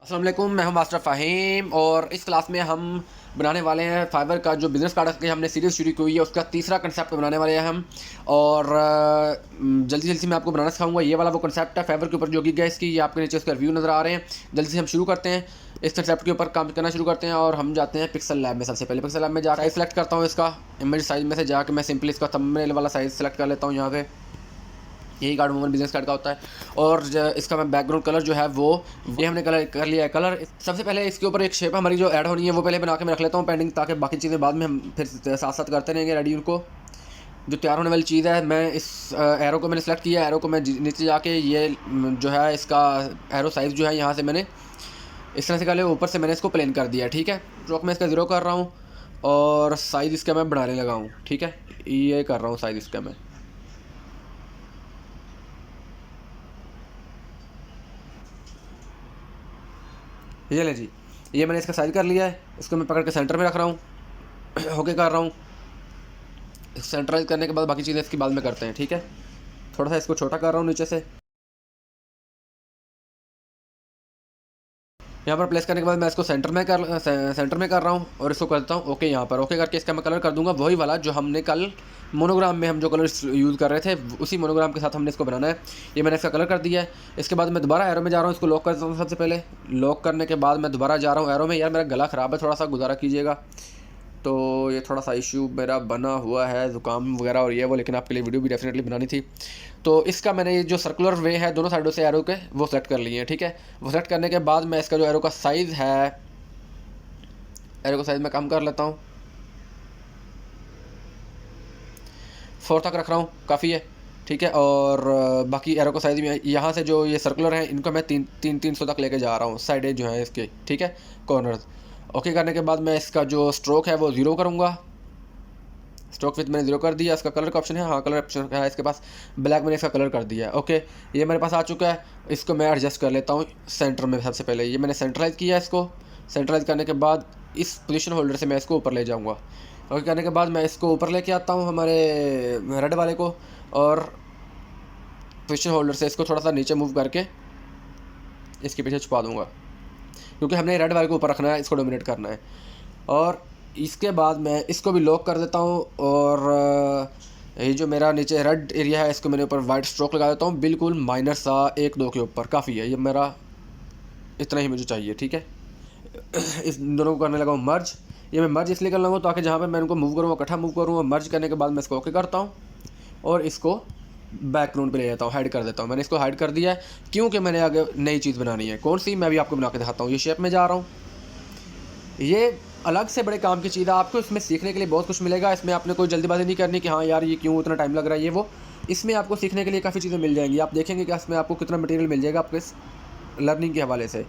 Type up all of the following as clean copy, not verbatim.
अस्सलाम वालेकुम, मैं हूं मास्टर फ़हीम और इस क्लास में हम बनाने वाले हैं फाइबर का जो बिज़नेस कार्ड की हमने सीरीज़ शुरू की हुई है उसका तीसरा कंसेप्ट बनाने वाले हैं हम। और जल्दी जल्दी से मैं आपको बनाना सिखाऊंगा। ये वाला वो कंसेप्ट है फाइबर के ऊपर जो गिग है इसकी, ये आपके नीचे उसका रिव्यू नज़र आ रहे हैं। जल्दी से हम शुरू करते हैं, इस कंसेप्ट के ऊपर काम करना शुरू करते हैं और हम जाते हैं पिक्सल लैब में। सबसे पहले पिक्सल लैब में जाकर साइज़ सेलेक्ट करता हूँ इसका। इमेज साइज़ में से जाकर मैं सिंपली इसका थंबनेल वाला साइज़ सेलेक्ट कर लेता हूँ यहाँ पे। यही कार्ड मोबाइल बिजनेस कार्ड का होता है। और इसका मैं बैकग्राउंड कलर जो है वो ये हमने कलर कर लिया है। कलर सबसे पहले इसके ऊपर एक शेप हमारी जो ऐड होनी है वो पहले बना के मैं रख लेता हूँ पेंडिंग, ताकि बाकी चीज़ें बाद में हम फिर साथ साथ करते रहेंगे रेडी। उनको जो तैयार होने वाली चीज़ है, मैं इस एरो को मैंने सेलेक्ट किया। एरो को मैं नीचे जाके ये जो है इसका एरो साइज़ जो है यहाँ से मैंने इस तरह से कर लिया, ऊपर से मैंने इसको प्लेन कर दिया। ठीक है, स्ट्रोक में इसका 0 कर रहा हूँ और साइज़ इसका मैं बढ़ाने लगा हूँ। ठीक है, ये कर रहा हूँ साइज़ इसका मैं। ये ले जी, ये मैंने इसका साइज़ कर लिया है। इसको मैं पकड़ के सेंटर में रख रहा हूँ होके कर रहा हूँ। सेंट्राइज करने के बाद बाकी चीज़ें इसके बाद में करते हैं। ठीक है, थोड़ा सा इसको छोटा कर रहा हूँ नीचे से। यहाँ पर प्लेस करने के बाद मैं इसको सेंटर में कर रहा हूँ और इसको करता हूँ ओके। यहाँ पर ओके करके इसका मैं कलर कर दूंगा वही वाला जो हमने कल मोनोग्राम में हम जो कलर यूज़ कर रहे थे, उसी मोनोग्राम के साथ हमने इसको बनाना है। ये मैंने इसका कलर कर दिया है। इसके बाद मैं दोबारा एरो में जा रहा हूँ, इसको लॉक करता हूँ। सबसे पहले लॉक करने के बाद मैं दोबारा जा रहा हूँ एरो में। यार मेरा गला ख़राब है, थोड़ा सा गुजारा कीजिएगा। तो ये थोड़ा सा इशू मेरा बना हुआ है, ज़ुकाम वगैरह और ये वो, लेकिन आपके लिए वीडियो भी डेफिनेटली बनानी थी। तो इसका मैंने ये जो सर्कुलर वे है दोनों साइडों से एरो के वो सेलेक्ट कर लिए हैं। ठीक है, वो सेलेक्ट करने के बाद मैं इसका जो एरो का साइज़ है, एरो का साइज़ मैं कम कर लेता हूँ। 4 तक रख रहा हूँ, काफ़ी है। ठीक है, और बाकी एरो का साइज़ में यहाँ से जो ये सर्कुलर हैं इनको मैं 300 तक लेके जा रहा हूँ, साइडें जो हैं इसके। ठीक है, कॉर्नर्स। ओके करने के बाद मैं इसका जो स्ट्रोक है वो 0 करूँगा। स्ट्रोक विथ मैंने 0 कर दिया। इसका कलर का ऑप्शन है, हाँ कलर ऑप्शन है इसके पास, ब्लैक मैंने इसका कलर कर दिया है। ओके, ये मेरे पास आ चुका है। इसको मैं एडजस्ट कर लेता हूँ सेंटर में। सबसे पहले ये मैंने सेंट्रलाइज़ किया। इसको सेंट्रलाइज़ करने के बाद इस पोजीशन होल्डर से मैं इसको ऊपर ले जाऊँगा। ओके करने के बाद मैं इसको ऊपर लेके आता हूँ हमारे रेड वाले को, और पोजीशन होल्डर से इसको थोड़ा सा नीचे मूव करके इसके पीछे छुपा दूँगा, क्योंकि हमने रेड वाले को ऊपर रखना है, इसको डोमिनेट करना है। और इसके बाद मैं इसको भी लॉक कर देता हूँ और ये जो मेरा नीचे रेड एरिया है इसको मैंने ऊपर वाइट स्ट्रोक लगा देता हूँ, बिल्कुल माइनर सा 1-2 के ऊपर, काफ़ी है ये मेरा, इतना ही मुझे चाहिए। ठीक है, इस दोनों को करने लगा हूँ मर्ज। ये मैं मर्ज इसलिए कर लूँगा ताकि जहाँ पे मैं इनको मूव करूँगा इकट्ठा मूव करूँगा। मर्ज करने के बाद मैं इसको ओके करता हूँ और इसको बैकग्राउंड पे ले जाता हूँ, हाइड कर देता हूँ। मैंने इसको हाइड कर दिया है क्योंकि मैंने आगे नई चीज़ बनानी है। कौन सी, मैं भी आपको बना के दिखाता हूँ। ये शेप में जा रहा हूँ, ये अलग से बड़े काम की चीज़ है। आपको इसमें सीखने के लिए बहुत कुछ मिलेगा। इसमें आपने कोई जल्दीबाजी नहीं करनी कि हाँ यार ये क्यों इतना टाइम लग रहा है ये वो। इसमें आपको सीखने के लिए काफ़ी चीज़ें मिल जाएंगी। आप देखेंगे कि इसमें आपको कितना मटेरियल मिल जाएगा आपके इस लर्निंग के हवाले से।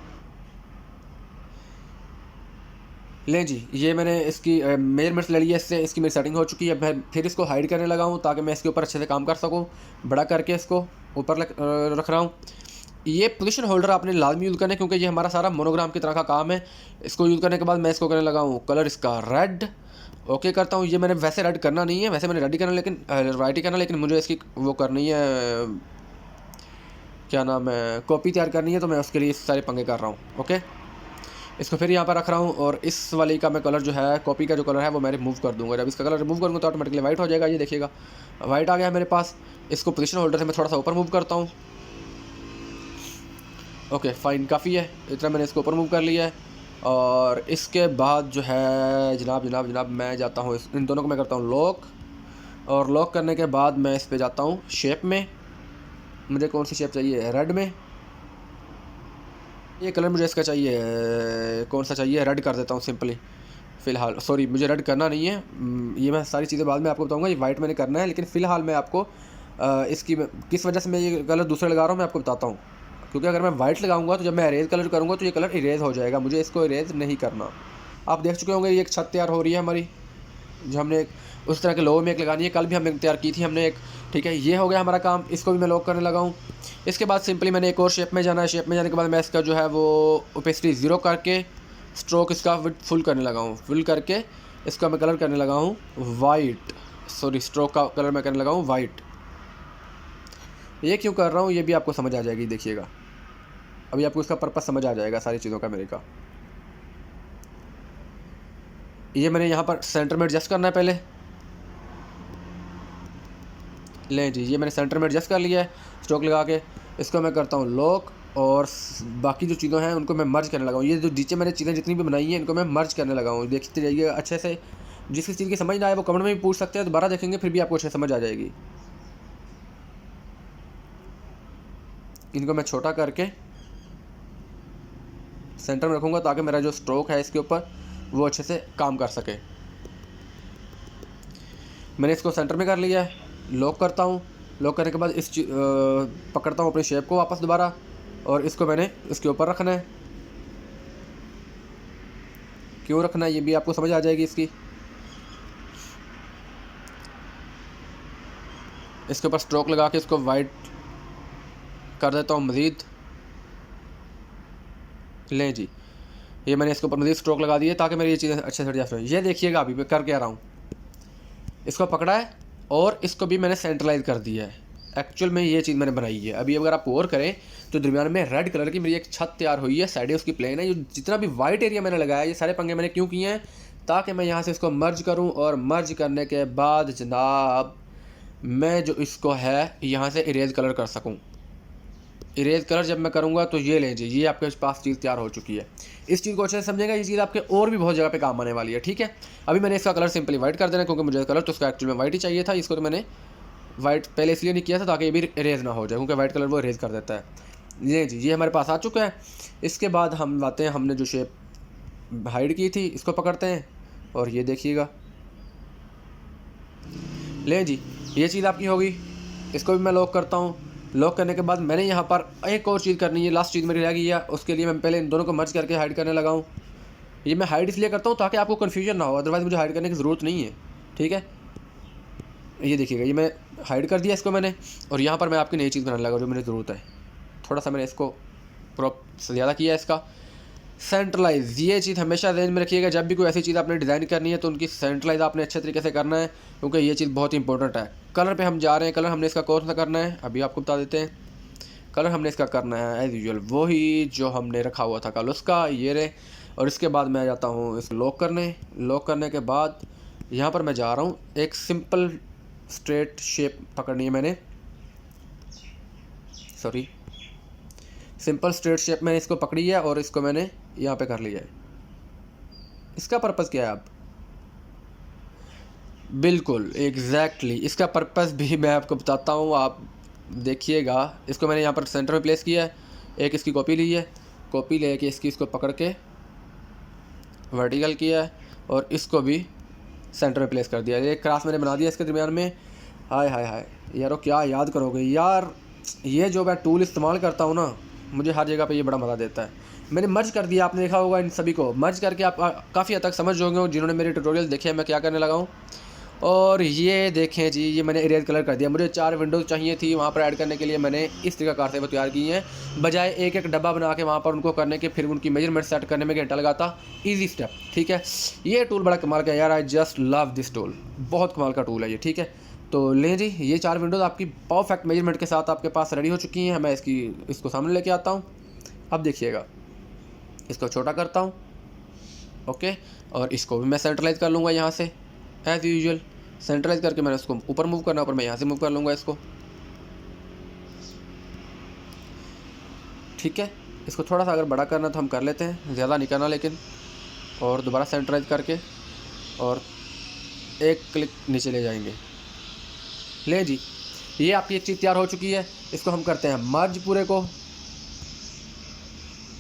लें जी, ये मैंने इसकी मेजरमेंट्स ले ली है, इससे इसकी मेरी सेटिंग हो चुकी है। मैं फिर इसको हाइड करने लगा हूँ ताकि मैं इसके ऊपर अच्छे से काम कर सकूँ। बड़ा करके इसको ऊपर रख रहा हूँ। ये पोजीशन होल्डर आपने लाजमी यूज़ करना है क्योंकि ये हमारा सारा मोनोग्राम की तरह का काम है। इसको यूज़ करने के बाद मैं इसको करने लगा हूँ कलर इसका रेड। ओके करता हूँ। ये मैंने वैसे रेड करना नहीं है, वैसे मैंने रेड ही करना, लेकिन वाइट ही करना, लेकिन मुझे इसकी वो करनी है, क्या नाम है, कॉपी तैयार करनी है, तो मैं उसके लिए सारे पंगे कर रहा हूँ। ओके, इसको फिर यहाँ पर रख रहा हूँ और इस वाली का मैं कलर जो है, कॉपी का जो कलर है वो मैं रिमूव कर दूँगा। जब इसका कलर रिमूव करूँगा तो ऑटोमेटिकली वाइट हो जाएगा। ये देखिएगा वाइट आ गया मेरे पास। इसको पोजीशन होल्डर से मैं थोड़ा सा ऊपर मूव करता हूँ। ओके फाइन, काफ़ी है, इतना मैंने इसको ऊपर मूव कर लिया है। और इसके बाद जो है जनाब मैं जाता हूँ इन दोनों को मैं करता हूँ लॉक। और लॉक करने के बाद मैं इस पे जाता हूँ शेप में। मुझे कौन सी शेप चाहिए, रेड में। ये कलर मुझे इसका चाहिए, कौन सा चाहिए, रेड कर देता हूँ सिंपली फ़िलहाल। सॉरी, मुझे रेड करना नहीं है, ये मैं सारी चीज़ें बाद में आपको बताऊँगा। ये वाइट मैंने करना है, लेकिन फ़िलहाल मैं आपको इसकी किस वजह से मैं ये कलर दूसरे लगा रहा हूँ मैं आपको बताता हूँ। क्योंकि अगर मैं वाइट लगाऊंगा तो जब मैं इरेज कलर करूँगा तो ये कलर इरेज हो जाएगा, मुझे इसको इरेज नहीं करना। आप देख चुके होंगे ये एक छत तैयार हो रही है हमारी, जो हमने उस तरह के लोगों में एक लगानी है, कल भी हमने तैयार की थी हमने एक। ठीक है, ये हो गया हमारा काम। इसको भी मैं लॉक करने लगा हूँ। इसके बाद सिंपली मैंने एक और शेप में जाना है। शेप में जाने के बाद मैं इसका जो है वो ओपेसिटी 0 करके स्ट्रोक इसका फुल करने लगा हूँ। फुल करके इसका मैं कलर करने लगा हूँ वाइट, सॉरी स्ट्रोक का कलर मैं करने लगा हूँ वाइट। ये क्यों कर रहा हूँ ये भी आपको समझ आ जाएगी, देखिएगा। अभी आपको इसका पर्पस समझ आ जाएगा सारी चीज़ों का मेरे का। ये मैंने यहाँ पर सेंटर में एडजस्ट करना है पहले। लें जी, ये मैंने सेंटर में एडजस्ट कर लिया है स्ट्रोक लगा के। इसको मैं करता हूँ लॉक, और बाकी जो चीज़ें हैं उनको मैं मर्ज करने लगा हूँ। ये जो नीचे मैंने चीज़ें जितनी भी बनाई हैं इनको मैं मर्ज करने लगा हूँ। देखते जाइए अच्छे से। जिस चीज़ की समझ ना आए वो कमेंट में भी पूछ सकते हैं, दोबारा देखेंगे फिर भी आपको अच्छे समझ आ जाएगी। इनको मैं छोटा करके सेंटर में रखूँगा ताकि मेरा जो स्ट्रोक है इसके ऊपर वो अच्छे से काम कर सके। मैंने इसको सेंटर में कर लिया है। लॉक करता हूँ। लॉक करने के बाद पकड़ता हूँ अपनी शेप को वापस दोबारा, और इसको मैंने इसके ऊपर रखना है। क्यों रखना है ये भी आपको समझ आ जाएगी इसकी। इसके ऊपर स्ट्रोक लगा के इसको वाइट कर देता हूँ मज़ीद। लें जी, ये मैंने इसके ऊपर मज़ीद स्ट्रोक लगा दिए ताकि मेरी ये चीज़ें अच्छे से एडजस्ट हो। ये देखिएगा अभी मैं कर क्या रहा हूँ। इसको पकड़ा है और इसको भी मैंने सेंट्रलाइज कर दिया है। एक्चुअल में ये चीज़ मैंने बनाई है। अभी अगर आप और करें तो दरमियान में रेड कलर की मेरी एक छत तैयार हुई है, साइडें उसकी प्लेन है। ये जितना भी वाइट एरिया मैंने लगाया है ये सारे पंगे मैंने क्यों किए हैं, ताकि मैं यहाँ से इसको मर्ज करूँ, और मर्ज करने के बाद जनाब मैं जो इसको है यहाँ से इरेज कलर कर सकूँ। इरेज कलर जब मैं करूँगा तो ये ले जी, ये आपके पास चीज़ तैयार हो चुकी है। इस चीज़ को अच्छे से समझेगा, ये चीज़ आपके और भी बहुत जगह पे काम आने वाली है। ठीक है, अभी मैंने इसका कलर सिंपली वाइट कर देना, क्योंकि मुझे कलर तो इसका एक्चुअल में वाइट ही चाहिए था। इसको तो मैंने वाइट पहले इसलिए नहीं किया था ताकि ये भी इरेज ना हो जाए, क्योंकि वाइट कलर वो इरेज कर देता है। ये जी, ये हमारे पास आ चुका है। इसके बाद हम आते हैं, हमने जो शेप हाइड की थी इसको पकड़ते हैं, और ये देखिएगा ले जी, ये चीज़ आपकी होगी। इसको भी मैं लॉक करता हूँ। लॉक करने के बाद मैंने यहाँ पर एक और चीज़ करनी है, लास्ट चीज़ मेरी रह गई है। उसके लिए मैं पहले इन दोनों को मर्ज करके हाइड करने लगा हूँ। ये मैं हाइड इसलिए करता हूँ ताकि आपको कन्फ्यूजन ना हो, अदरवाइज़ मुझे हाइड करने की ज़रूरत नहीं है। ठीक है, ये देखिएगा, ये मैं हाइड कर दिया इसको मैंने, और यहाँ पर मैं आपकी नई चीज़ बनाने लगा जो मुझे ज़रूरत है। थोड़ा सा मैंने इसको प्रॉप ज़्यादा किया है इसका सेंट्रलाइज। ये चीज़ हमेशा रेंज में रखिएगा। जब भी कोई ऐसी चीज़ आपने डिज़ाइन करनी है तो उनकी सेंट्रलाइज आपने अच्छे तरीके से करना है, क्योंकि ये चीज़ बहुत इंपॉर्टेंट है। कलर पे हम जा रहे हैं। कलर हमने इसका कौन सा करना है अभी आपको बता देते हैं। कलर हमने इसका करना है एज़ यूजुअल वही जो हमने रखा हुआ था कल उसका, ये रहे। और इसके बाद मैं जाता हूँ इसको लॉक करने। लॉक करने के बाद यहाँ पर मैं जा रहा हूँ, एक सिंपल स्ट्रेट शेप पकड़नी है मैंने, सॉरी सिंपल स्ट्रेट शेप मैंने इसको पकड़ी है, और इसको मैंने यहाँ पे कर लिया है। इसका पर्पस क्या है आप बिल्कुल एग्जैक्टली इसका पर्पस भी मैं आपको बताता हूँ, आप देखिएगा। इसको मैंने यहाँ पर सेंटर में प्लेस किया है। एक इसकी कॉपी ली है, कॉपी ले के इसको पकड़ के वर्टिकल किया है, और इसको भी सेंटर में प्लेस कर दिया। एक क्रॉस मैंने बना दिया इसके दरमियान में। हाय हाय हाय यारो, क्या याद करोगे यार। ये जो मैं टूल इस्तेमाल करता हूँ ना, मुझे हर जगह पे ये बड़ा मज़ा देता है। मैंने मर्ज कर दिया, आपने देखा होगा इन सभी को मर्ज करके आप काफ़ी हद तक समझ होंगे जिन्होंने मेरे ट्यूटोरियल देखे हैं मैं क्या करने लगा हूँ। और ये देखें जी, ये मैंने इरेज कलर कर दिया। मुझे 4 विंडोज़ चाहिए थी वहाँ पर ऐड करने के लिए, मैंने इस तरीक़ाकार से वो तैयार की हैं, बजाय एक एक डब्बा बना के वहाँ पर उनको करने के, फिर उनकी मेजरमेंट सेट करने में घंटा लगाता। Easy step. ठीक है, ये टूल बड़ा कमाल का यार, I just love this tool, बहुत कमाल का टूल है ये। ठीक है, तो लें जी, ये 4 विंडोज़ आपकी परफेक्ट मेजरमेंट के साथ आपके पास रेडी हो चुकी हैं। मैं इसको सामने लेके आता हूँ। अब देखिएगा, इसको छोटा करता हूँ, ओके, और इसको भी मैं सेंट्रलाइज़ कर लूँगा यहाँ से एज़ यूजुअल। सेंट्रलाइज़ करके मैंने उसको ऊपर मूव करना, ऊपर मैं यहाँ से मूव कर लूँगा इसको। ठीक है, इसको थोड़ा सा अगर बड़ा करना तो हम कर लेते हैं, ज़्यादा नहीं करना लेकिन। और दोबारा सेंट्रलाइज़ करके और एक क्लिक नीचे ले जाएंगे। ले जी, ये आपकी एक चीज़ तैयार हो चुकी है। इसको हम करते हैं मर्ज पूरे को।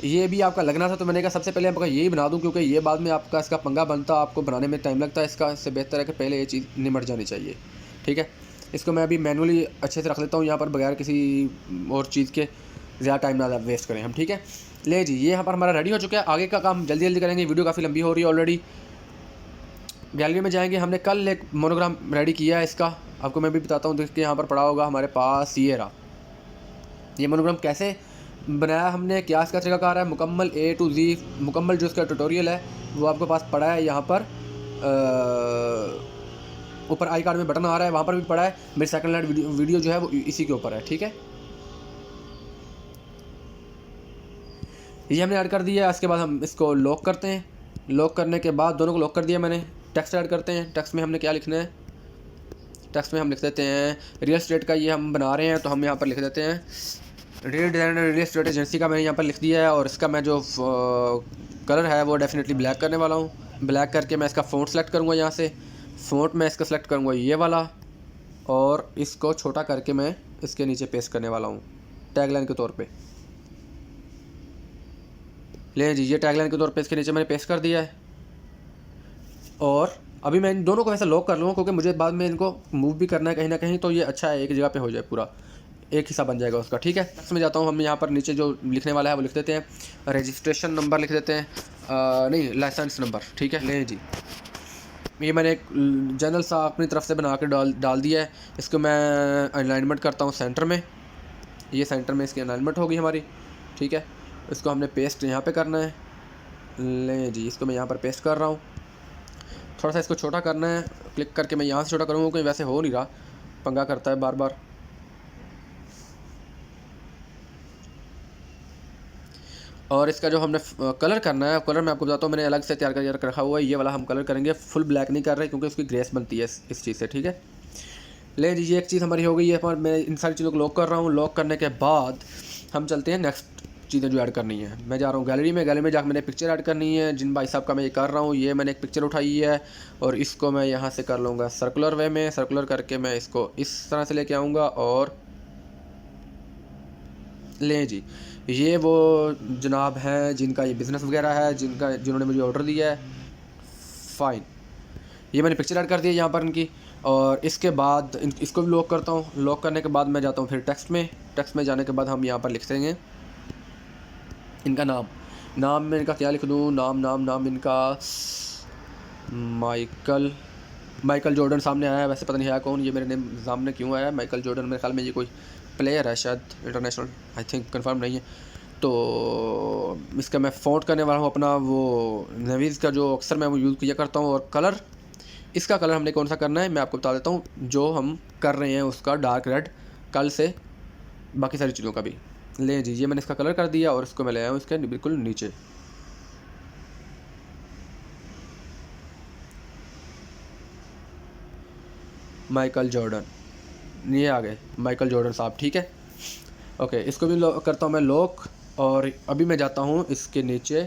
ये भी आपका लगना था तो मैंने कहा सबसे पहले आपका यही बना दूं, क्योंकि ये बाद में आपका इसका पंगा बनता, आपको बनाने में टाइम लगता है। इससे बेहतर है कि पहले ये चीज़ निमट जानी चाहिए। ठीक है, इसको मैं अभी मैनुअली अच्छे से रख लेता हूँ यहाँ पर, बगैर किसी और चीज़ के ज़्यादा टाइम ना वेस्ट करें हम। ठीक है, ले जी, ये यहाँ पर हमारा रेडी हो चुका है। आगे का काम जल्दी जल्दी करेंगे, वीडियो काफ़ी लंबी हो रही है ऑलरेडी। गैलरी में जाएंगे, हमने कल एक मोनोग्राम रेडी किया है इसका, आपको मैं भी बताता हूँ। देखिए यहाँ पर पड़ा होगा हमारे पास, ये रहा। ये मोनोग्राम कैसे बनाया हमने, क्या इसका तरीकाकार है, मुकम्मल A to Z मुकम्मल जो इसका ट्यूटोरियल है वो आपके पास पड़ा है। यहाँ पर ऊपर आई कार्ड में बटन आ रहा है, वहाँ पर भी पड़ा है। मेरी सेकंड लाइट वीडियो जो है वो इसी के ऊपर है। ठीक है, ये हमने ऐड कर दिया है। इसके बाद हम इसको लॉक करते हैं। लॉक करने के बाद दोनों को लॉक कर दिया मैंने। टेक्स्ट ऐड करते हैं। टेक्स्ट में हमने क्या लिखना है, टेक्स्ट में हम लिख देते हैं रियल एस्टेट का ये हम बना रहे हैं, तो हम यहाँ पर लिख देते हैं real designer real estate agency का मैंने यहाँ पर लिख दिया है। और इसका मैं जो कलर है वो डेफिनेटली ब्लैक करने वाला हूँ। ब्लैक करके मैं इसका फ़ॉन्ट सेलेक्ट करूँगा। यहाँ से फ़ॉन्ट मैं इसका सेलेक्ट करूँगा ये वाला, और इसको छोटा करके मैं इसके नीचे पेस्ट करने वाला हूँ टैगलाइन के तौर पे। ले जी, ये टैगलाइन के तौर पे इसके नीचे मैंने पेस्ट कर दिया है। और अभी मैं इन दोनों को ऐसा लॉक कर लूँगा क्योंकि मुझे बाद में इनको मूव भी करना है कहीं ना कहीं, तो ये अच्छा है एक जगह पे हो जाए, पूरा एक हिस्सा बन जाएगा उसका। ठीक है, टेक्स्ट में जाता हूँ। हम यहाँ पर नीचे जो लिखने वाला है वो लिख देते हैं रजिस्ट्रेशन नंबर लिख देते हैं, नहीं लाइसेंस नंबर। ठीक है, ले जी, ये मैंने एक जनरल सा अपनी तरफ से बना के डाल दिया है। इसको मैं अलाइनमेंट करता हूँ सेंटर में। ये सेंटर में इसकी अलाइनमेंट होगी हमारी। ठीक है, इसको हमने पेस्ट यहाँ पे करना है। ले जी, इसको मैं यहाँ पर पेस्ट कर रहा हूँ। थोड़ा सा इसको छोटा करना है, क्लिक करके मैं यहाँ से छोटा करूँगा क्योंकि वैसे हो नहीं रहा, पंगा करता है बार बार। और इसका जो हमने कलर करना है, कलर मैं आपको बताता हूँ, मैंने अलग से तैयार करके रखा हुआ है। ये वाला हम कलर करेंगे, फुल ब्लैक नहीं कर रहे क्योंकि उसकी ग्रेस बनती है इस चीज़ से। ठीक है, ले लीजिए, एक चीज़ हमारी हो गई है। पर मैं इन सारी चीज़ों को लॉक कर रहा हूँ। लॉक करने के बाद हम चलते हैं नेक्स्ट चीज़ें जो ऐड करनी है। मैं जा रहा हूँ गैलरी में। गैलरी में जाकर मैंने पिक्चर ऐड करनी है। जिन भाई साहब का मैं ये कर रहा हूँ, ये मैंने एक पिक्चर उठाई है और इसको मैं यहाँ से कर लूँगा सर्कुलर वे में। सर्कुलर करके मैं इसको इस तरह से लेके आऊँगा। और लें जी, ये वो जनाब हैं जिनका ये बिज़नेस वगैरह है, जिन्होंने मुझे ऑर्डर दिया है। फ़ाइन, ये मैंने पिक्चर ऐड कर दी है यहाँ पर इनकी। और इसके बाद इसको भी लॉक करता हूँ। लॉक करने के बाद मैं जाता हूँ फिर टेक्स्ट में। टेक्स्ट में जाने के बाद हम यहाँ पर लिख देंगे इनका नाम में इनका क्या लिख दूँ, नाम इनका माइकल जॉर्डन सामने आया है। वैसे पता नहीं है कौन, ये मेरे नेम सामने क्यों आया है माइकल जॉर्डन। मेरे ख्याल में ये कोई प्लेयर है शायद इंटरनेशनल, आई थिंक, कंफर्म नहीं है। तो इसका मैं फ़ॉन्ट करने वाला हूँ अपना वो नेवीज़ का जो अक्सर मैं वो यूज़ किया करता हूँ। और कलर, इसका कलर हमने कौन सा करना है मैं आपको बता देता हूँ। जो हम कर रहे हैं उसका डार्क रेड, कल से बाकी सारी चीज़ों का भी। ले जी, ये मैंने इसका कलर कर दिया और इसको मैं ले आया हूँ इसके बिल्कुल नीचे। माइकल जॉर्डन, ये आ गए माइकल जॉर्डन साहब। ठीक है, ओके, इसको भी करता हूँ मैं लॉक। और अभी मैं जाता हूँ इसके नीचे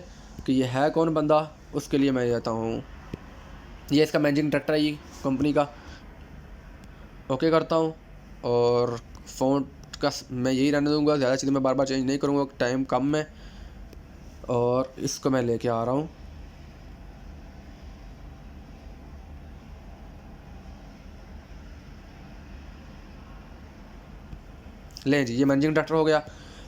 कि ये है कौन बंदा, उसके लिए मैं जाता हूँ, ये इसका मैनेजिंग डायरेक्टर है ये कंपनी का। ओके करता हूँ। और फ़ॉन्ट का मैं यही रहने दूँगा, ज़्यादा चीज़ें मैं बार बार चेंज नहीं करूँगा, टाइम कम है। और इसको मैं लेके आ रहा हूँ। ले जी, ये मैनेजिंग डायरेक्टर हो गया।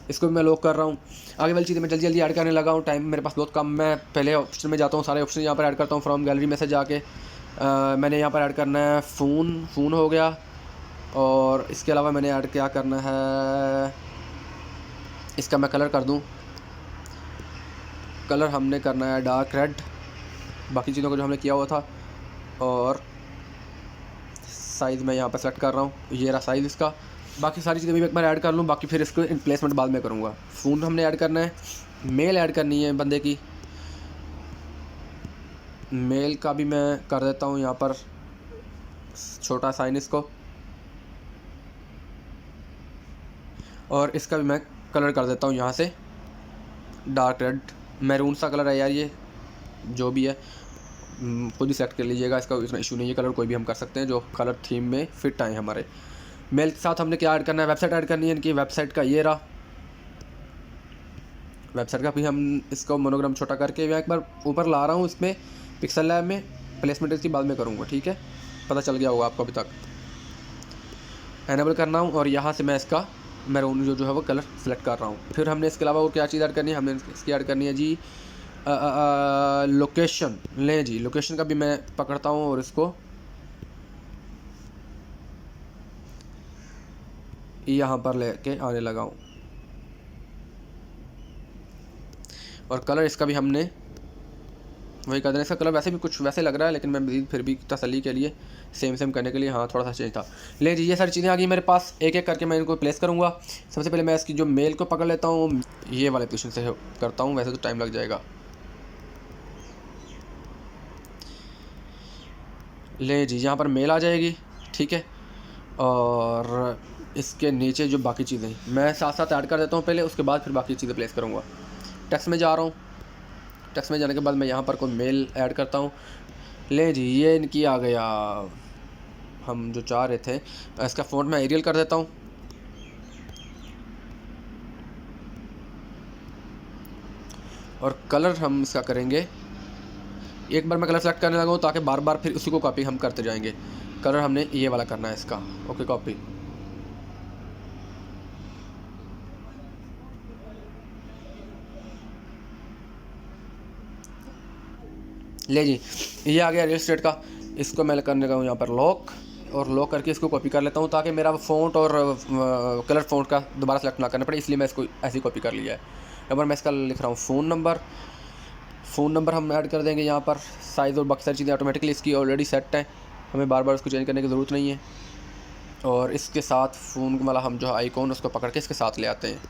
इसको भी मैं लॉक कर रहा हूँ। आगे वाली चीज़ें मैं जल्दी ऐड करने लगा हूँ, टाइम मेरे पास बहुत कम। मैं पहले ऑप्शन में जाता हूँ, सारे ऑप्शन यहाँ पर ऐड करता हूँ। फ्रॉम गैलरी में से जाके मैंने यहाँ पर ऐड करना है फ़ोन हो गया। और इसके अलावा मैंने ऐड क्या करना है, इसका मैं कलर कर दूँ। कलर हमने करना है डार्क रेड, बाकी चीज़ों को जो हमने किया हुआ था। और साइज़ मैं यहाँ पर सेलेक्ट कर रहा हूँ, ये रहा साइज़ इसका। बाकी सारी चीज़ें भी एक बार ऐड कर लूँ, बाकी फिर इसको प्लेसमेंट बाद में करूँगा। फ़ोन हमने ऐड करना है, मेल ऐड करनी है बंदे की। मेल का भी मैं कर देता हूँ यहाँ पर छोटा साइन इसको। और इसका भी मैं कलर कर देता हूँ यहाँ से डार्क रेड, मैरून सा कलर है यार, ये जो भी है खुद ही सेलेक्ट कर लीजिएगा, इसका इतना इशू नहीं है। कलर कोई भी हम कर सकते हैं जो कलर थीम में फिट आए हमारे। मेल के साथ हमने क्या ऐड करना है, वेबसाइट ऐड करनी है इनकी। वेबसाइट का ये रहा, वेबसाइट का भी हम इसको मोनोग्राम छोटा करके मैं एक बार ऊपर ला रहा हूँ इसमें पिक्सल लैब में। प्लेसमेंट इसकी बाद में करूँगा। ठीक है, पता चल गया होगा आपको अभी तक। एनेबल करना हूँ और यहाँ से मैं इसका मैरून जो है वो कलर सेलेक्ट कर रहा हूँ। फिर हमने इसके अलावा और क्या चीज़ ऐड करनी है, हमने इसकी ऐड करनी है जी लोकेशन। लें जी, लोकेशन का भी मैं पकड़ता हूँ और इसको यहाँ पर लेके आने लगा हूँ। और कलर इसका भी हमने वही कर देना। इसका कलर वैसे भी कुछ वैसे लग रहा है, लेकिन मैं फिर भी तसल्ली के लिए सेम करने के लिए हाँ थोड़ा सा चेंज था। ले जी, ये सारी चीज़ें आ गई मेरे पास, एक एक करके मैं इनको प्लेस करूँगा। सबसे पहले मैं इसकी जो मेल को पकड़ लेता हूँ, ये वाले पोजीशन से करता हूँ, वैसे तो टाइम लग जाएगा। ले जी, यहाँ पर मेल आ जाएगी, ठीक है। और इसके नीचे जो बाकी चीज़ें मैं साथ साथ ऐड कर देता हूँ पहले, उसके बाद फिर बाकी चीज़ें प्लेस करूँगा। टेक्स्ट में जा रहा हूँ, टेक्स्ट में जाने के बाद मैं यहाँ पर कोई मेल ऐड करता हूँ। ले जी, ये इनकी आ गया, हम जो चाह रहे थे। इसका फ़ॉन्ट मैं एरियल कर देता हूँ। और कलर हम इसका करेंगे, एक बार मैं कलर सेलेक्ट करने लगा हूँ ताकि बार बार फिर उसी को कॉपी हम करते जाएंगे। कलर हमने ये वाला करना है इसका। Okay, copy. ले जी, ये आ गया रियल स्टेट का। इसको मैं करने लगा हूँ यहाँ पर लॉक, और लॉक करके इसको कॉपी कर लेता हूँ ताकि मेरा फ़ॉन्ट और कलर फ़ॉन्ट का दोबारा सेलेक्ट ना करना पड़े, इसलिए मैं इसको ऐसी कॉपी कर लिया है। एक बार मैं इसका लिख रहा हूँ फ़ोन नंबर हम ऐड कर देंगे यहाँ पर। साइज़ और बाकी सारी चीज़ें ऑटोमेटिकली इसकी ऑलरेडी सेट है, हमें बार बार उसको चेंज करने की ज़रूरत नहीं है। और इसके साथ फ़ोन वाला हम जो आइकॉन उसको पकड़ के इसके साथ ले आते हैं।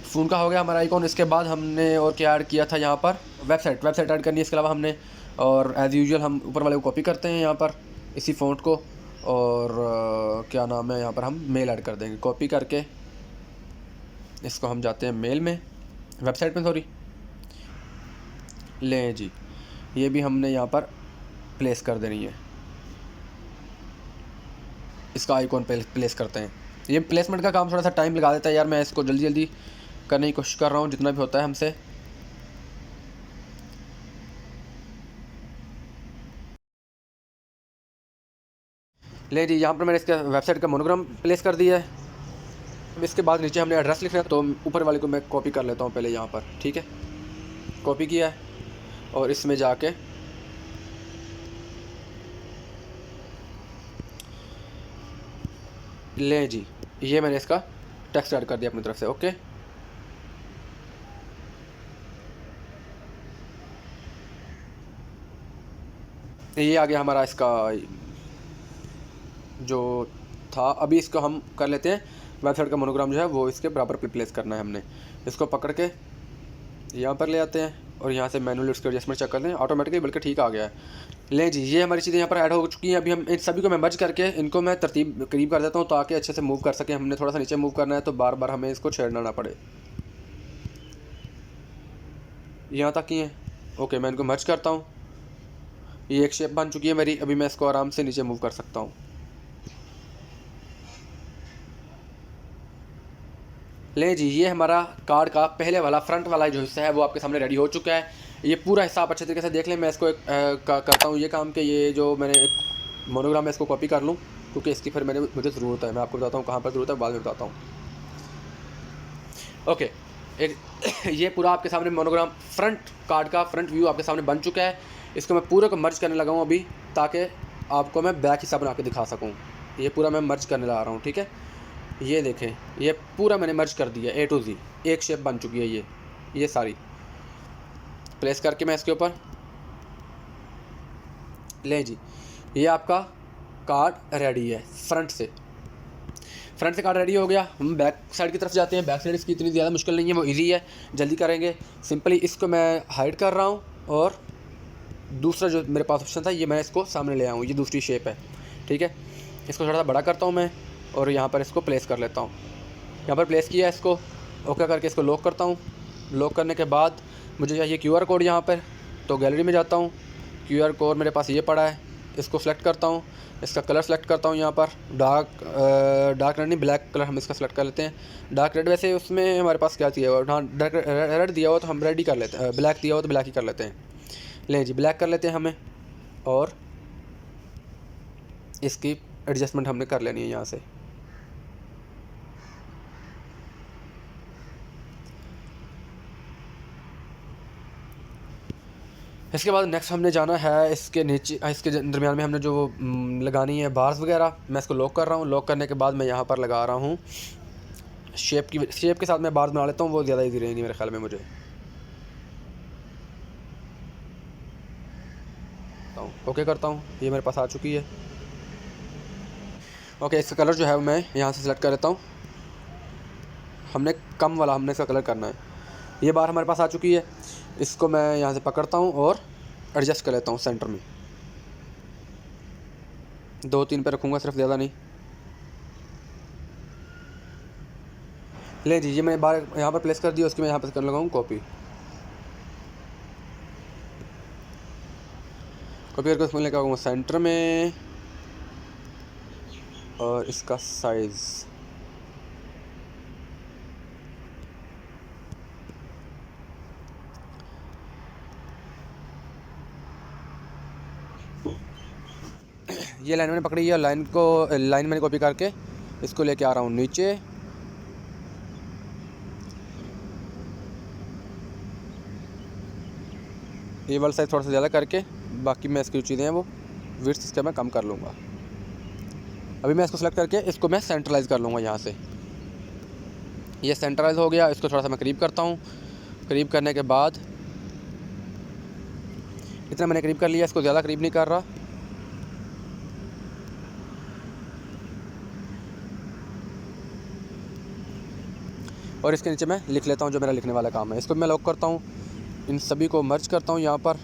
फ़ोन का हो गया हमारा आइकॉन। इसके बाद हमने और क्या ऐड किया था यहाँ पर, वेबसाइट ऐड करनी है इसके अलावा हमने। और एज़ यूजुअल हम ऊपर वाले को कॉपी करते हैं यहाँ पर इसी फ़ॉन्ट को, और क्या नाम है, यहाँ पर हम मेल ऐड कर देंगे। कॉपी करके इसको हम जाते हैं मेल में, वेबसाइट में सॉरी। लें जी, ये भी हमने यहाँ पर प्लेस कर देनी है, इसका आइकॉन प्लेस करते हैं। ये प्लेसमेंट का काम थोड़ा सा टाइम लगा देता है यार, मैं इसको जल्दी जल्दी करने की कोशिश कर रहा हूँ जितना भी होता है हमसे। ले जी, यहाँ पर मैंने इसका वेबसाइट का मोनोग्राम प्लेस कर दिया है। इसके बाद नीचे हमने एड्रेस लिखना है, तो ऊपर वाले को मैं कॉपी कर लेता हूँ पहले यहाँ पर, ठीक है। कॉपी किया है और इसमें जाके ले जी, ये मैंने इसका टेक्स्ट ऐड कर दिया अपनी तरफ से। ओके, ये आ गया हमारा इसका जो था। अभी इसको हम कर लेते हैं, वेबसाइट का मोनोग्राम जो है वो इसके बराबर प्लेस करना है हमने। इसको पकड़ के यहाँ पर ले आते हैं और यहाँ से मैनुअली उसके एडजस्टमेंट चेक करते हैं, ऑटोमेटिकली बल्कि ठीक आ गया है। ले जी, ये हमारी चीज़ें यहाँ पर ऐड हो चुकी हैं। अभी हम इन सभी को मैं मर्ज करके इनको मैं तरतीब करीब कर देता हूँ ताकि अच्छे से मूव कर सकें। हमने थोड़ा सा नीचे मूव करना है तो बार बार हमें इसको छेड़ना ना पड़े। यहाँ तक ही है। ओके, मैं इनको मर्ज करता हूँ। ये एक शेप बन चुकी है मेरी। अभी मैं इसको आराम से नीचे मूव कर सकता हूँ। ले जी, ये हमारा कार्ड का पहले वाला फ्रंट वाला जो हिस्सा है वो आपके सामने रेडी हो चुका है। ये पूरा हिस्सा आप अच्छे तरीके से देख लें। मैं इसको करता हूँ ये काम कि ये जो मैंने मोनोग्राम है इसको कॉपी कर लूँ, क्योंकि इसकी फिर मुझे ज़रूरत है। मैं आपको बताता हूँ कहाँ पर ज़रूरत है, बाद में बताता हूँ। ओके, एक ये पूरा आपके सामने मोनोग्राम फ्रंट कार्ड का फ्रंट व्यू आपके सामने बन चुका है। इसको मैं पूरे को मर्ज करने लगा हूँ अभी, ताकि आपको मैं बैक हिस्सा बना के दिखा सकूँ। ये पूरा मैं मर्ज करने लगा रहा हूँ, ठीक है। ये देखें, ये पूरा मैंने मर्ज कर दिया A to Z, एक शेप बन चुकी है ये सारी। प्लेस करके मैं इसके ऊपर ले जी, ये आपका कार्ड रेडी है। फ्रंट से कार्ड रेडी हो गया। हम बैक साइड की तरफ जाते हैं। बैक साइड इसकी इतनी ज़्यादा मुश्किल नहीं है, वो इजी है, जल्दी करेंगे। सिंपली इसको मैं हाइड कर रहा हूँ और दूसरा जो मेरे पास ऑप्शन था ये मैं इसको सामने ले आऊँ। ये दूसरी शेप है, ठीक है। इसको थोड़ा सा बड़ा करता हूँ मैं और यहाँ पर इसको प्लेस कर लेता हूँ। यहाँ पर प्लेस किया इसको, ओके करके इसको लॉक करता हूँ। लॉक करने के बाद मुझे चाहिए QR कोड यहाँ पर, तो गैलरी में जाता हूँ। QR कोड मेरे पास ये पड़ा है, इसको सेलेक्ट करता हूँ। इसका कलर सेलेक्ट करता हूँ यहाँ पर, डार्क रेड नहीं, ब्लैक कलर हम इसका सेलेक्ट कर लेते हैं। डार्क रेड वैसे उसमें हमारे पास क्या दिया हुआ, हाँ डार्क रेड दिया हुआ तो हम रेड ही कर लेते हैं, ब्लैक दिया हुआ तो ब्लैक ही कर लेते हैं। लें जी, ब्लैक कर लेते हैं हमें, और इसकी एडजस्टमेंट हमने कर लेनी है यहाँ से। इसके बाद नेक्स्ट हमने जाना है इसके नीचे, इसके दरमियान में हमने जो लगानी है बार्स वगैरह। मैं इसको लॉक कर रहा हूँ। लॉक करने के बाद मैं यहाँ पर लगा रहा हूँ शेप के साथ मैं बार्स बना लेता हूँ, वो ज़्यादा इजी रहेंगी मेरे ख्याल में मुझे। ओके करता हूँ, ये मेरे पास आ चुकी है। ओके, इसका कलर जो है मैं यहाँ से सिलेक्ट कर लेता हूँ। हमने कम वाला हमने इसका कलर करना है। ये बार हमारे पास आ चुकी है। इसको मैं यहाँ से पकड़ता हूँ और एडजस्ट कर लेता हूँ सेंटर में। 2-3 पे रखूँगा सिर्फ, ज़्यादा नहीं। ले जी, ये मैं बार यहाँ पर प्लेस कर दिया। उसकी मैं यहाँ पर कर लगाऊँ कॉपी करके उसमें लेकर आऊँगा सेंटर में, और इसका साइज़ ये लाइन मैंने पकड़ी है। लाइन मैंने कॉपी करके इसको लेके आ रहा हूँ नीचे। ये वाला साइज़ थोड़ा सा ज़्यादा करके, बाकी मैं इसकी जो चीज़ें हैं वो विड्थ इसका मैं कम कर लूँगा। अभी मैं इसको सेलेक्ट करके इसको मैं सेंट्रलाइज़ कर लूँगा यहाँ से। ये सेंट्रलाइज़ हो गया। इसको थोड़ा सा मैं करीब करता हूँ। करीब करने के बाद इतना मैंने करीब कर लिया, इसको ज़्यादा करीब नहीं कर रहा। और इसके नीचे मैं लिख लेता हूँ जो मेरा लिखने वाला काम है। इसको मैं लॉक करता हूँ। इन सभी को मर्ज करता हूँ यहाँ पर।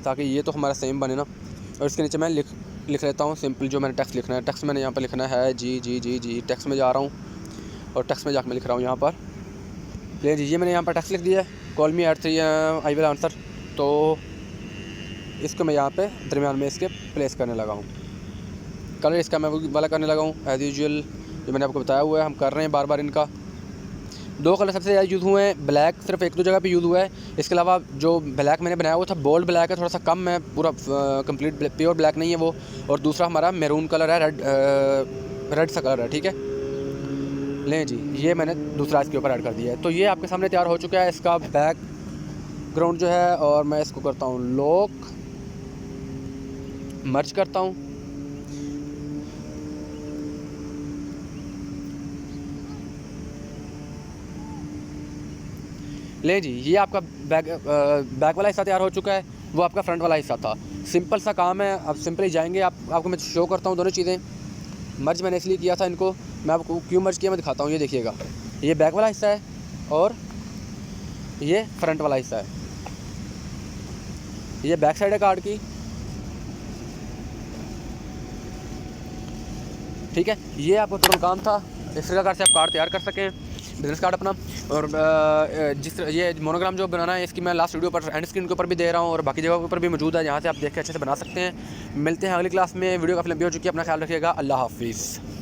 ताकि ये तो हमारा सेम बने ना। और इसके नीचे मैं लिख लेता हूँ सिंपल जो मैंने टेक्स्ट लिखना है। टेक्स्ट मैंने यहाँ पर लिखना है जी। टेक्स्ट में जा रहा हूँ और टेक्स्ट में जाकर मैं लिख रहा हूँ यहाँ पर ले जी। मैंने यहाँ पर टेक्स्ट लिख दिया है, call me at 3 I will answer. तो इसको मैं यहाँ पे दरमियान में इसके प्लेस करने लगा हूँ। कलर इसका मैं वाला करने लगा हूँ एज़ यूजुअल, जो मैंने आपको बताया हुआ है। हम कर रहे हैं बार बार इनका। 2 कलर सबसे ज़्यादा यूज़ हुए हैं। ब्लैक सिर्फ 1-2 जगह पे यूज़ हुआ है। इसके अलावा जो ब्लैक मैंने बनाया हुआ था बोल्ड ब्लैक है, थोड़ा सा कम है, पूरा कंप्लीट प्योर ब्लैक नहीं है वो। और दूसरा हमारा मैरून कलर है, रेड सा कलर है, ठीक है। लें जी, ये मैंने दूसरा इसके ऊपर ऐड कर दिया है। तो ये आपके सामने तैयार हो चुका है इसका बैकग्राउंड जो है। और मैं इसको करता हूँ लॉक, मर्ज करता हूँ। ले जी, ये आपका बैक वाला हिस्सा तैयार हो चुका है। वो आपका फ्रंट वाला हिस्सा था। सिंपल सा काम है। अब सिंपल ही जाएंगे। आपको मैं शो करता हूँ दोनों चीज़ें। मर्ज मैंने इसलिए किया था इनको, मैं आपको क्यों मर्ज किया मैं दिखाता हूँ। ये देखिएगा, ये बैक वाला हिस्सा है और ये फ्रंट वाला हिस्सा है। ये बैक साइड है कार्ड की, ठीक है। ये आपका टोटल काम था। इस प्रकार से आप कार्ड तैयार कर सकें, बिजनेस कार्ड अपना। और जिस तरह ये मोनोग्राम जो बनाना है, इसकी मैं लास्ट वीडियो पर एंड स्क्रीन के ऊपर भी दे रहा हूँ और बाकी जगह के ऊपर भी मौजूद है, यहाँ से आप देख के अच्छे से बना सकते हैं। मिलते हैं अगली क्लास में। वीडियो काफ़ी लंबी हो चुकी है। अपना ख्याल रखिएगा। अल्लाह हाफिज़।